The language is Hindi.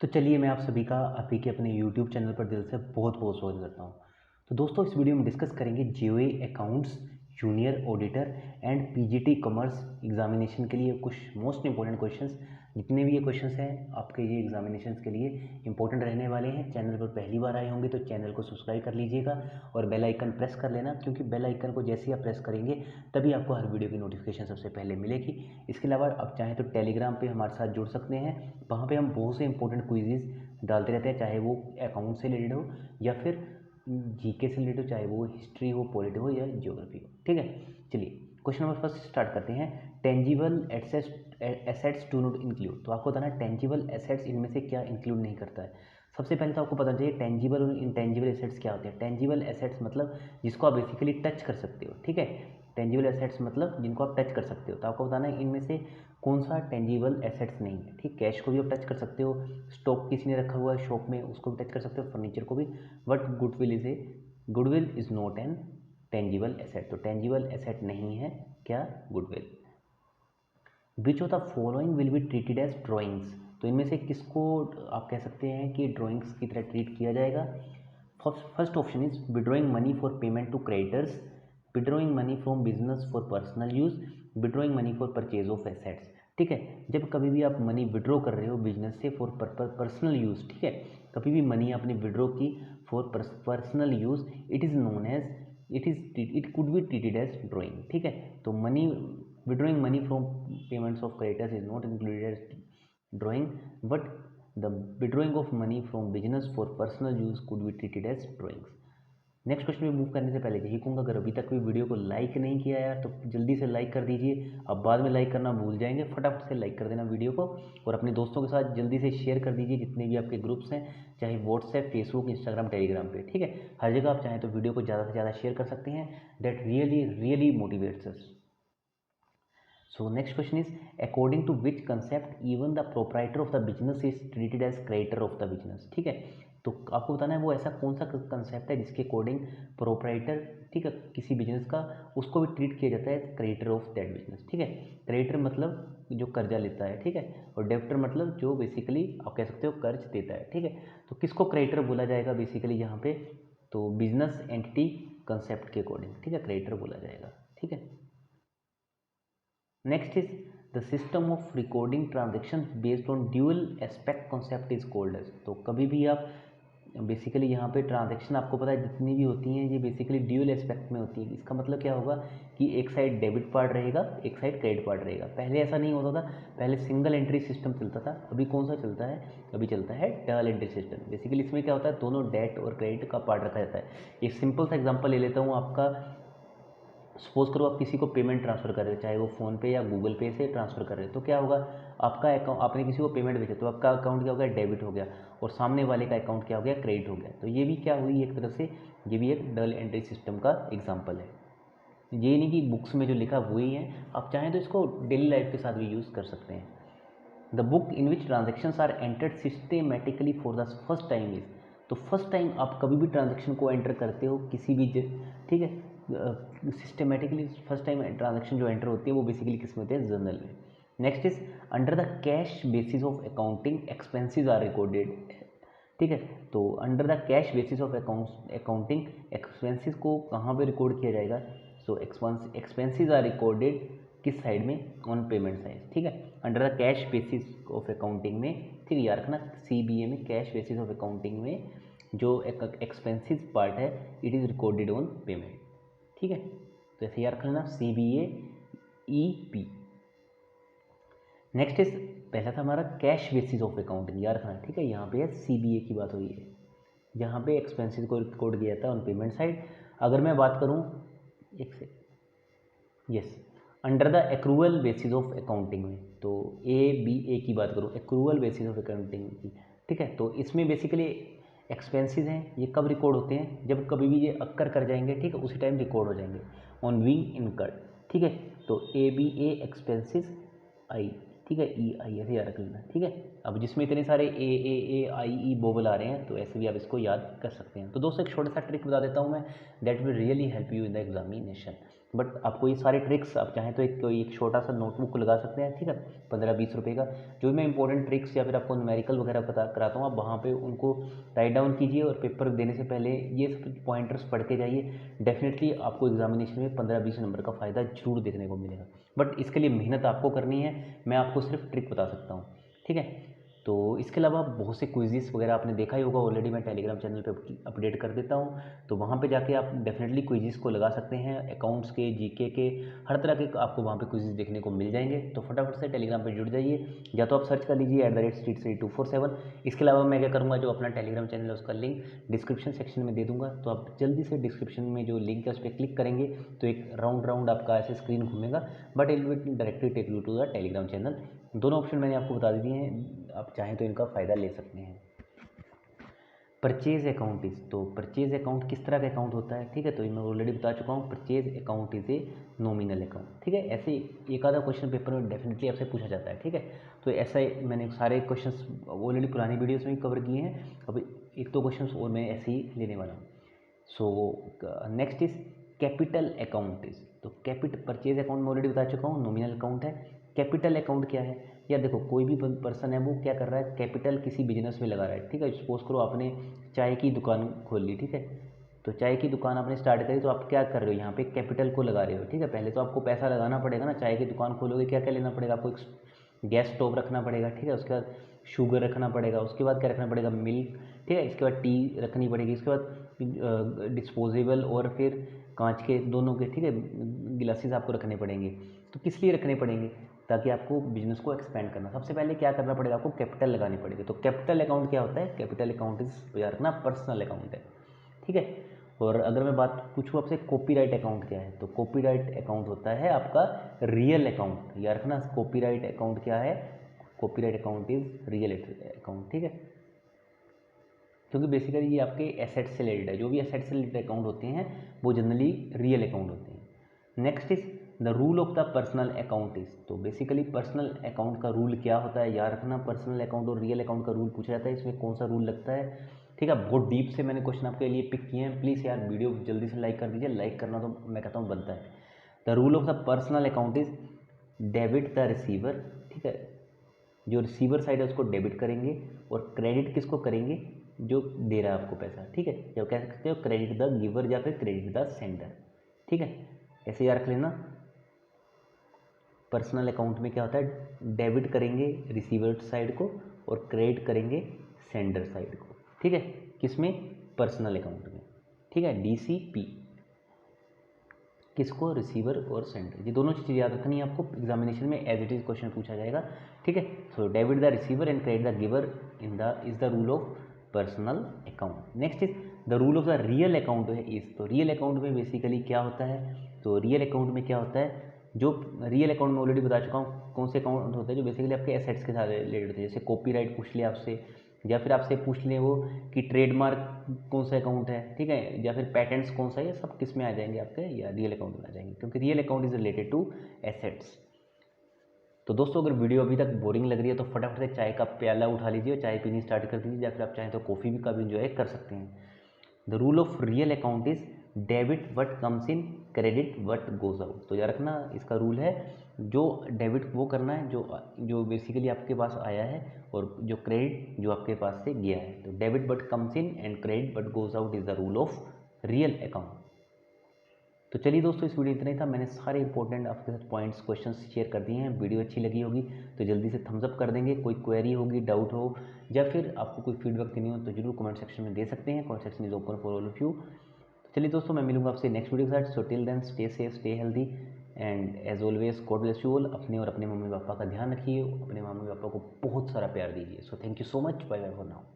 तो चलिए मैं आप सभी का आप ही के अपने यूट्यूब चैनल पर दिल से बहुत बहुत स्वागत करता हूँ। तो दोस्तों इस वीडियो में डिस्कस करेंगे JOA accounts junior auditor and PGT commerce examination के लिए कुछ मोस्ट इंपॉर्टेंट क्वेश्चंस। जितने भी ये क्वेश्चंस हैं आपके ये एग्जामिनेशंस के लिए इंपॉर्टेंट रहने वाले हैं। चैनल पर पहली बार आए होंगे तो चैनल को सब्सक्राइब कर लीजिएगा और बेल आइकन प्रेस कर लेना, क्योंकि बेल आइकन को जैसे ही आप प्रेस करेंगे तभी आपको हर वीडियो की नोटिफिकेशन सबसे पहले मिलेगी। इसके अलावा आप चाहें तो टेलीग्राम पे हमारे साथ जुड़ सकते हैं। वहाँ पे हम बहुत से इंपॉर्टेंट क्विज़ डालते रहते हैं, चाहे वो अकाउंट से रिलेटेड हो या फिर जीके से रिलेटेड हो, चाहे वो हिस्ट्री हो, पॉलिटी हो या ज्योग्राफी हो। ठीक है, चलिए क्वेश्चन नंबर फर्स्ट स्टार्ट करते हैं। Tangible assets do not include. तो आपको बताना है टेंजिबल एसेट्स इनमें से क्या इंक्लूड नहीं करता है। सबसे पहले तो आपको पता चाहिए टेंजिबल और इंटेंजिबल एसेट्स क्या होते हैं। टेंजिबल एसेट्स मतलब जिसको आप बेसिकली टच कर सकते हो। ठीक है, टेंजिबल एसेट्स मतलब जिनको आप टच कर सकते हो। तो आपको बताना है इनमें से कौन सा टेंजिबल एसेट्स नहीं है। ठीक, कैश को भी आप टच कर सकते हो, स्टॉक किसी ने रखा हुआ है शॉप में उसको भी टच कर सकते हो, फर्नीचर को भी, but goodwill is not an tangible asset. तो टेंजिबल एसेट नहीं है क्या, goodwill. Which of the following will be treated as drawings. तो इनमें से किसको आप कह सकते हैं कि ड्राइंग्स की तरह ट्रीट किया जाएगा। First option is withdrawing money for payment to creditors, withdrawing money from business for personal use, withdrawing money for purchase of assets. ठीक है, जब कभी भी आप मनी विड्रॉ कर रहे हो बिजनेस से फॉर पर्सनल यूज, ठीक है, कभी भी मनी आपने विड्रॉ की for personal use, it is known as it could be treated as drawing. ठीक है, तो money withdrawing money from payments of creditors is not included as drawing, but the withdrawing of money from business for personal use could be treated as drawings. Next question में मूव करने से पहले यही कहूँगा, अगर अभी तक भी वीडियो को लाइक नहीं किया यार तो जल्दी से लाइक कर दीजिए। अब बाद में लाइक करना भूल जाएंगे, फटाफट से लाइक कर देना वीडियो को और अपने दोस्तों के साथ जल्दी से शेयर कर दीजिए, जितने भी आपके ग्रुप्स हैं, चाहे व्हाट्सएप, फेसबुक, इंस्टाग्राम, टेलीग्राम पे। ठीक है, हर जगह आप चाहें तो वीडियो को ज़्यादा से ज़्यादा शेयर कर सकते हैं। That really really motivates us. So next question is, according to which concept even the proprietor of the business is treated as creditor of the business। ठीक है, तो आपको बताना है वो ऐसा कौन सा कंसेप्ट है जिसके अकॉर्डिंग प्रोपराइटर, ठीक है, किसी बिजनेस का, उसको भी ट्रीट किया जाता है क्रेडिटर ऑफ दैट बिजनेस। ठीक है, क्रेडिटर मतलब जो कर्जा लेता है, ठीक है, और डेब्टर मतलब जो बेसिकली आप कह सकते हो कर्ज देता है। ठीक है, तो किसको क्रेडिटर बोला जाएगा बेसिकली यहाँ पे, तो बिजनेस एंटिटी कंसेप्ट के अकॉर्डिंग, ठीक है, क्रेडिटर बोला जाएगा। ठीक है, next is the system of recording transaction based on dual aspect concept is called as. तो कभी भी आप बेसिकली यहाँ पे ट्रांजेक्शन आपको पता है जितनी भी होती हैं ये बेसिकली ड्यूअल एस्पेक्ट में होती है। इसका मतलब क्या होगा कि एक साइड डेबिट पार्ट रहेगा, एक साइड क्रेडिट पार्ट रहेगा। पहले ऐसा नहीं होता था, पहले सिंगल एंट्री सिस्टम चलता था। अभी कौन सा चलता है, अभी चलता है डबल एंट्री सिस्टम। बेसिकली इसमें क्या होता है, दोनों डेट और क्रेडिट का पार्ट रखा जाता है। एक सिंपल सा एग्जांपल ले लेता हूँ आपका। सपोज करो आप किसी को पेमेंट ट्रांसफ़र कर रहे हो, चाहे वो फ़ोनपे या गूगल पे से ट्रांसफ़र कर रहे हो, तो क्या होगा, आपका अकाउंट, आपने किसी को पेमेंट भेजा तो आपका अकाउंट क्या हो गया, डेबिट हो गया, और सामने वाले का अकाउंट क्या हो गया, क्रेडिट हो गया। तो ये भी क्या हुई एक तरह से, ये भी एक डबल एंट्री सिस्टम का एग्जाम्पल है। ये नहीं कि बुक्स में जो लिखा वही है, आप चाहें तो इसको डेली लाइफ के साथ भी यूज़ कर सकते हैं। The book in which transactions are entered systematically for the first time is. तो फर्स्ट टाइम आप कभी भी ट्रांजेक्शन को एंटर करते हो किसी भी ठीक है, सिस्टमेटिकली फर्स्ट टाइम ट्रांजेक्शन जो एंटर होती है वो बेसिकली किस में होती है, जर्नल में। Next is under the cash basis of accounting expenses are recorded. ठीक है, तो under the cash basis of accounting expenses को कहाँ पे रिकॉर्ड किया जाएगा, सो एक्सपेंसेस आर रिकॉर्डेड किस साइड में, ऑन पेमेंट साइड। ठीक है, under the cash basis of accounting में, ठीक है, याद रखना CBA में कैश बेसिस ऑफ अकाउंटिंग में जो एक्सपेंसेस पार्ट है it is recorded on payment. ठीक है, तो ऐसे याद रख लेना CBA EP। नेक्स्ट इज, पहला था हमारा कैश बेसिस ऑफ अकाउंटिंग, याद रखना। ठीक है, यहाँ पे है CBA की बात हुई है, जहाँ पे एक्सपेंसेस को रिकॉर्ड किया जाता है ऑन पेमेंट साइड। अगर मैं बात करूँ एक से, yes, under the accrual basis of accounting में, तो ABA की बात करूँ, एक्रूवल बेसिस ऑफ अकाउंटिंग की। ठीक है, तो इसमें बेसिकली एक्सपेंसेस हैं, ये कब रिकॉर्ड होते हैं, जब कभी भी ये अक्कर कर जाएंगे, ठीक है, उसी टाइम रिकॉर्ड हो जाएंगे ऑन बीइंग इनकर्ड। ठीक है, तो ABA एक्सपेंसेस आई, ठीक है, EI ऐसे याद रख लेना। ठीक है, अब जिसमें इतने सारे AAAIE बोबल आ रहे हैं तो ऐसे भी आप इसको याद कर सकते हैं। तो दोस्तों एक छोटा सा ट्रिक बता देता हूँ मैं, that will really help you in the examination. But आपको ये सारे ट्रिक्स आप चाहें तो एक छोटा सा नोटबुक को लगा सकते हैं, ठीक है, 15-20 रुपये का। जो भी मैं इंपॉर्टेंट ट्रिक्स या फिर आपको न्यूमेरिकल वगैरह पता कराता हूँ, आप वहाँ पे उनको राइट डाउन कीजिए और पेपर देने से पहले ये सब पॉइंटर्स पढ़ के जाइए। डेफिनेटली आपको एग्जामिनेशन में 15-20 नंबर का फ़ायदा जरूर देखने को मिलेगा, बट इसके लिए मेहनत आपको करनी है, मैं आपको सिर्फ ट्रिक बता सकता हूँ, ठीक है। तो इसके अलावा बहुत से क्विज़ेस वगैरह आपने देखा ही होगा ऑलरेडी, मैं टेलीग्राम चैनल पे अपडेट कर देता हूँ, तो वहाँ पे जाके आप डेफिनेटली क्विज़ेस को लगा सकते हैं, अकाउंट्स के, जीके के, हर तरह के आपको वहाँ पे क्विज़ेस देखने को मिल जाएंगे। तो फटाफट से टेलीग्राम पे जुड़ जाइए, या तो आप सर्च कर लीजिए @streetstudy247। इसके अलावा मैं क्या करूँगा, जो अपना टेलीग्राम चैनल है उसका लिंक डिस्क्रिप्शन सेक्शन में दे दूँगा, तो आप जल्दी से डिस्क्रिप्शन में जो लिंक है उस पर क्लिक करेंगे तो एक राउंड आपका ऐसे स्क्रीन घूमेगा, but it will directly take you to the Telegram channel. दोनों ऑप्शन मैंने आपको बता दिए हैं, आप चाहें तो इनका फ़ायदा ले सकते हैं। परचेज अकाउंट इज, तो परचेज अकाउंट किस तरह का अकाउंट होता है, ठीक है, तो ये मैं ऑलरेडी बता चुका हूँ, purchase account is a nominal account, ठीक है। ऐसे एक आधा क्वेश्चन पेपर में डेफिनेटली आपसे पूछा जाता है, ठीक है। तो ऐसा मैंने सारे क्वेश्चंस ऑलरेडी पुरानी वीडियोस में कवर किए हैं, अब एक दो क्वेश्चंस और मैं ऐसे ही लेने वाला हूँ। So next is capital account is, तो परचेज अकाउंट में ऑलरेडी बता चुका हूँ, नॉमिनल अकाउंट है। कैपिटल अकाउंट क्या है, या देखो कोई भी पर्सन है वो क्या कर रहा है, कैपिटल किसी बिजनेस में लगा रहा है, ठीक है। सपोज करो आपने चाय की दुकान खोल ली, ठीक है, तो चाय की दुकान आपने स्टार्ट करी, तो आप क्या कर रहे हो यहाँ पे, कैपिटल को लगा रहे हो, ठीक है। पहले तो आपको पैसा लगाना पड़ेगा ना, चाय की दुकान खोलोगे क्या क्या लेना पड़ेगा आपको, एक गैस स्टोव रखना पड़ेगा, ठीक है, उसके बाद शुगर रखना पड़ेगा, उसके बाद क्या रखना पड़ेगा, मिल्क, ठीक है, इसके बाद टी रखनी पड़ेगी, इसके बाद डिस्पोजेबल और फिर कांच के दोनों के, ठीक है, गिलासेस आपको रखने पड़ेंगे। तो किस लिए रखने पड़ेंगे, ताकि आपको बिजनेस को एक्सपेंड करना, सबसे पहले क्या करना पड़ेगा, आपको कैपिटल लगानी पड़ेगी। तो कैपिटल अकाउंट क्या होता है, कैपिटल अकाउंट इज याद रखना पर्सनल अकाउंट है, ठीक है। और अगर मैं बात पूछूँ आपसे कॉपीराइट अकाउंट क्या है, तो कॉपीराइट अकाउंट होता है आपका रियल अकाउंट, याद रखना कॉपीराइट अकाउंट क्या है, copyright account is real account, ठीक है, क्योंकि बेसिकली ये आपके एसेट से रिलेटेड है, जो भी एसेट से रिलेटेड अकाउंट होते हैं वो जनरली रियल अकाउंट होते हैं। Next is the rule of the personal account is, तो बेसिकली पर्सनल अकाउंट का रूल क्या होता है, याद रखना पर्सनल अकाउंट और रियल अकाउंट का रूल पूछा जाता है, इसमें कौन सा रूल लगता है, ठीक है। बहुत डीप से मैंने क्वेश्चन आपके लिए पिक किए हैं, प्लीज़ यार वीडियो जल्दी से लाइक कर दीजिए, लाइक करना तो मैं कहता हूँ बनता है। The rule of the personal account is debit the receiver, ठीक है, जो रिसीवर साइड है उसको डेबिट करेंगे, और क्रेडिट किसको करेंगे, जो दे रहा है आपको पैसा, ठीक है, या कह सकते हो क्रेडिट द गिवर या फिर क्रेडिट द सेंडर, ठीक है, ऐसे याद रख लेना। पर्सनल अकाउंट में क्या होता है, डेबिट करेंगे रिसीवर साइड को और क्रेडिट करेंगे सेंडर साइड को, ठीक है, किसमें, पर्सनल अकाउंट में, ठीक है, DCP, किसको, रिसीवर और सेंडर, ये दोनों चीज़ें याद रखनी है आपको, एग्जामिनेशन में एज इट इज क्वेश्चन पूछा जाएगा, ठीक है। So debit the receiver and credit the giver in the is the rule of personal account. Next is the rule of the real account है इज, तो रियल अकाउंट में बेसिकली क्या होता है, तो रियल अकाउंट में क्या होता है, जो रियल अकाउंट में ऑलरेडी बता चुका हूँ कौन से अकाउंट होते हैं, जो बेसिकली आपके एसेट्स के साथ रिलेटेड होते हैं, जैसे कॉपीराइट पूछ लिया आपसे, या फिर आपसे पूछ लें वो कि ट्रेडमार्क कौन सा अकाउंट है, ठीक है, या फिर पैटेंट्स कौन सा है, ये सब किस में आ जाएंगे आपके, या रियल अकाउंट में आ जाएंगे, क्योंकि real account is related to assets. तो दोस्तों अगर वीडियो अभी तक बोरिंग लग रही है तो फटाफट से चाय का प्याला उठा लीजिए और चाय पीनी स्टार्ट कर दीजिए, या फिर आप चाहें तो कॉफ़ी भी का भी इंजॉय कर सकते हैं। The rule of real account is debit what comes in, credit what goes out, तो याद रखना इसका रूल है, जो डेबिट वो करना है जो बेसिकली आपके पास आया है, और जो क्रेडिट जो आपके पास से गया है, तो debit what comes in and credit what goes out is the rule of real account. तो चलिए दोस्तों इस वीडियो इतना ही था, मैंने सारे इंपॉर्टेंट आपके साथ पॉइंट्स क्वेश्चंस शेयर कर दिए हैं, वीडियो अच्छी लगी होगी तो जल्दी से थम्स अप कर देंगे, कोई क्वेरी होगी, डाउट हो, या फिर आपको कोई फीडबैक देनी हो तो जरूर कमेंट सेक्शन में दे सकते हैं, comment section is open for all of you. तो चलिए दोस्तों मैं मिलूंगा आपसे नेक्स्ट वीडियो के साथ, so till then stay safe, stay healthy and as always God bless you all. अपने और अपने मम्मी पापा का ध्यान रखिए, अपने मम्मी पापा को बहुत सारा प्यार दीजिए। So thank you so much, bye bye for now.